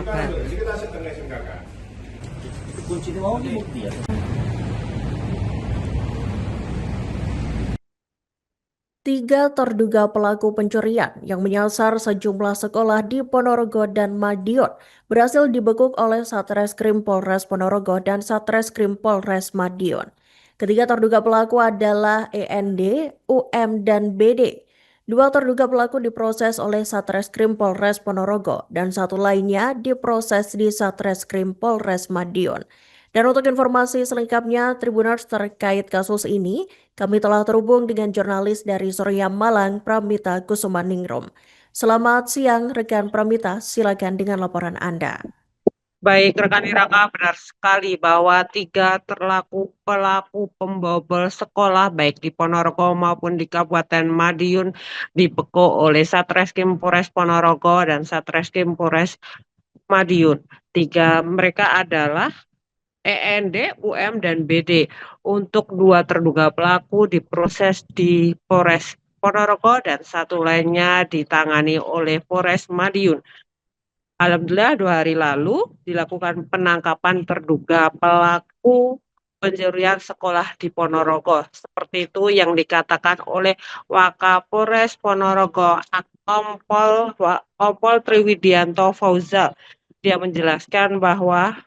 sabar. Kunci mau bukti ya. Tiga terduga pelaku pencurian yang menyasar sejumlah sekolah di Ponorogo dan Madiun berhasil dibekuk oleh Satreskrim Polres Ponorogo dan Satreskrim Polres Madiun. Ketiga terduga pelaku adalah END, UM, dan BD. Dua terduga pelaku diproses oleh Satreskrim Polres Ponorogo dan satu lainnya diproses di Satreskrim Polres Madiun. Dan untuk informasi selengkapnya Tribuners terkait kasus ini, kami telah terhubung dengan jurnalis dari Surya Malang, Pramita Kusumaningrum. Selamat siang, rekan Pramita. Silakan dengan laporan Anda. Baik, rekan Iraka, benar sekali bahwa tiga pelaku pembobol sekolah baik di Ponorogo maupun di Kabupaten Madiun dibekuk oleh Satreskrim Polres Ponorogo dan Satreskrim Polres Madiun. Tiga mereka adalah END, UM, dan BD. Untuk dua terduga pelaku diproses di Polres Ponorogo dan satu lainnya ditangani oleh Polres Madiun. Alhamdulillah 2 hari lalu dilakukan penangkapan terduga pelaku pencurian sekolah di Ponorogo. Seperti itu yang dikatakan oleh Wakapolres Ponorogo, Kompol Triwidianto Fauzal. Dia menjelaskan bahwa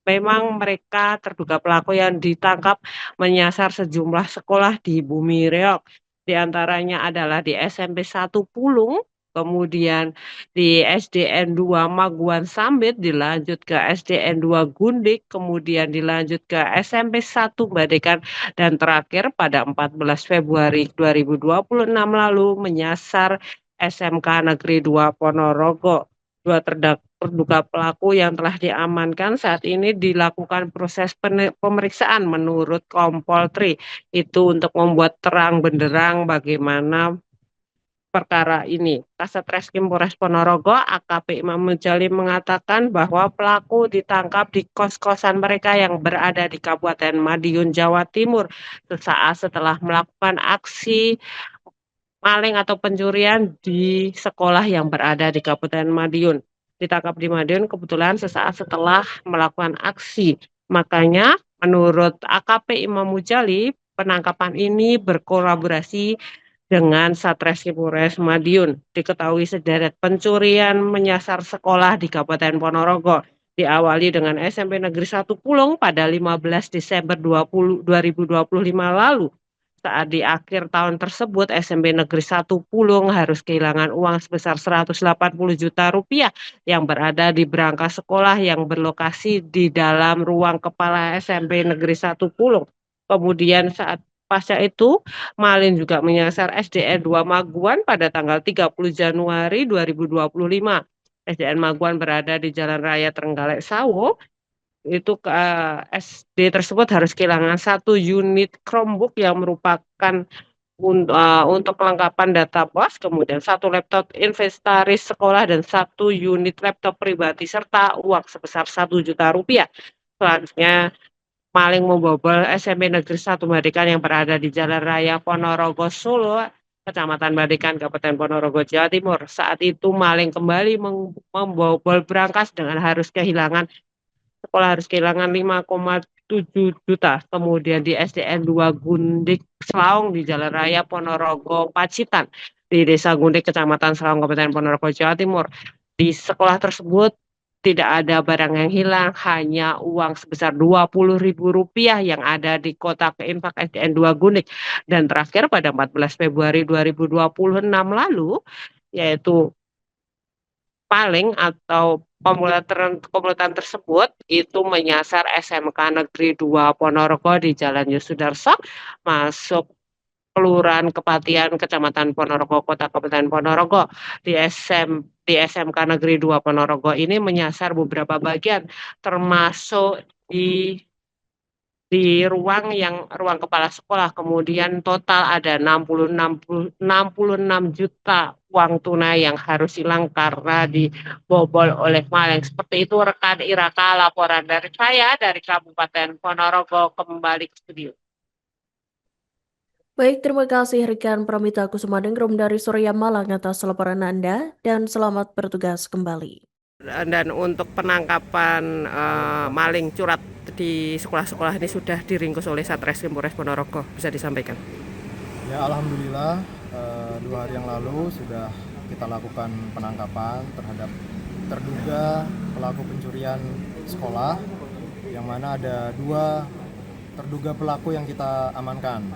memang mereka terduga pelaku yang ditangkap menyasar sejumlah sekolah di Bumi Reok. Di antaranya adalah di SMP 1 Pulung, kemudian di SDN 2 Maguan Sambit, dilanjut ke SDN 2 Gundik, kemudian dilanjut ke SMP 1 Badekan, dan terakhir pada 14 Februari 2026 lalu menyasar SMK Negeri 2 Ponorogo. Dua terduga pelaku yang telah diamankan saat ini dilakukan proses pemeriksaan menurut Kompol Tri. Itu untuk membuat terang benderang bagaimana perkara ini. Kasat Reskrim Polres Ponorogo, AKP Imam Mujali mengatakan bahwa pelaku ditangkap di kos-kosan mereka yang berada di Kabupaten Madiun, Jawa Timur, sesaat setelah melakukan aksi maling atau pencurian di sekolah yang berada di Kabupaten Madiun. Ditangkap di Madiun kebetulan sesaat setelah melakukan aksi. Makanya menurut AKP Imam Mujali, penangkapan ini berkolaborasi dengan Satreskrim Polres Madiun. Diketahui sederet pencurian menyasar sekolah di Kabupaten Ponorogo. Diawali dengan SMP Negeri 1 Pulung pada 15 Desember 2025 lalu. Saat di akhir tahun tersebut, SMP Negeri 1 Pulung harus kehilangan uang sebesar 180 juta rupiah yang berada di berangkas sekolah yang berlokasi di dalam ruang kepala SMP Negeri 1 Pulung. Kemudian saat pasca itu, Malin juga menyasar SDN 2 Maguan pada tanggal 30 Januari 2025. SDN Maguan berada di Jalan Raya Trenggalek Sawo. Itu SD tersebut harus kehilangan satu unit Chromebook yang merupakan untuk kelengkapan data BOS, kemudian satu laptop inventaris sekolah dan satu unit laptop pribadi serta uang sebesar 1 juta rupiah. Selanjutnya maling membobol SMP Negeri 1 Badekan yang berada di Jalan Raya Ponorogo Solo, Kecamatan Badekan, Kabupaten Ponorogo, Jawa Timur. Saat itu maling kembali membobol berangkas dengan sekolah harus kehilangan 5,7 juta. Kemudian di SDN 2 Gundik Selaung di Jalan Raya Ponorogo Pacitan di Desa Gundik Kecamatan Selaung Kabupaten Ponorogo Jawa Timur. Di sekolah tersebut tidak ada barang yang hilang, hanya uang sebesar Rp20.000 yang ada di kotak infak SDN 2 Gundik. Dan terakhir pada 14 Februari 2026 lalu, yaitu paling atau komplotan tersebut itu menyasar SMK Negeri 2 Ponorogo di Jalan Yosudarso, masuk Kelurahan Kepatian, Kecamatan Ponorogo, Kota Kabupaten Ponorogo. Di SMK Negeri 2 Ponorogo ini menyasar beberapa bagian, termasuk di ruang kepala sekolah. Kemudian total ada 66 juta uang tunai yang harus hilang karena dibobol oleh maling. Seperti itu rekan Iraka, laporan dari saya dari Kabupaten Ponorogo, kembali ke studio. Baik, terima kasih rekan Pramita Kusumaningrum dari Surya Malang atas laporan Anda dan selamat bertugas kembali. Dan untuk penangkapan maling curat di sekolah-sekolah ini sudah diringkus oleh Satreskrim Polres Ponorogo, bisa disampaikan? Ya, alhamdulillah 2 hari yang lalu sudah kita lakukan penangkapan terhadap terduga pelaku pencurian sekolah, yang mana ada 2 terduga pelaku yang kita amankan.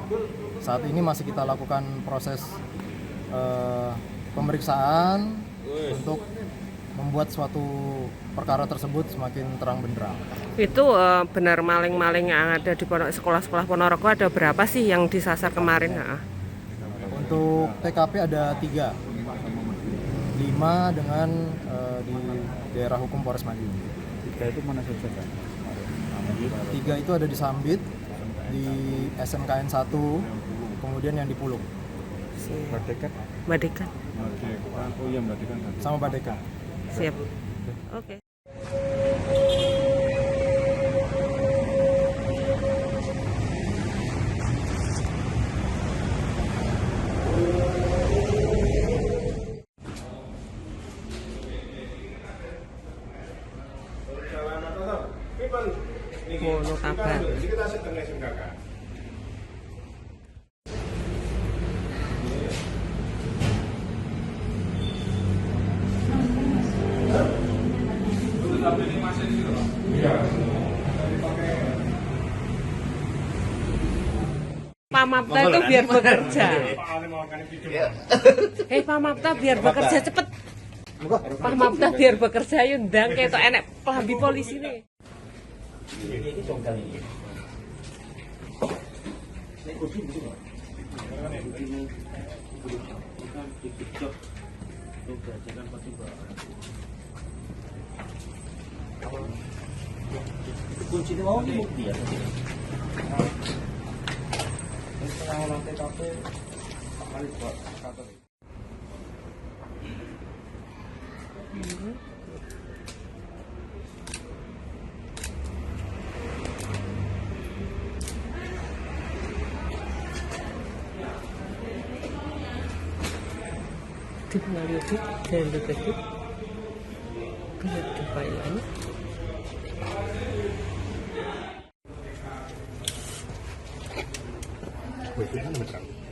Saat ini masih kita lakukan proses pemeriksaan untuk membuat suatu perkara tersebut semakin terang benderang. Itu benar maling-maling yang ada di sekolah-sekolah Ponorogo ada berapa sih yang disasar kemarin? Untuk TKP ada 3, 5 dengan di daerah hukum Polres Madiun. 3 itu mana saja kan? 3 itu ada di Sambit, di SMKN 1, kemudian yang di Puluk. Badekan? Badekan. Oh iya, Badekan. Sama Badekan. Siap. Oke. Mono kabar. Pak Mapta itu biar bekerja. Pak Mapta biar bekerja cepet. Pak Mapta biar bekerja yundang kayak itu enek pelambi polisi nih. Kunci itu mau bukti ya? Di YouTube dan YouTube kehidupan Ini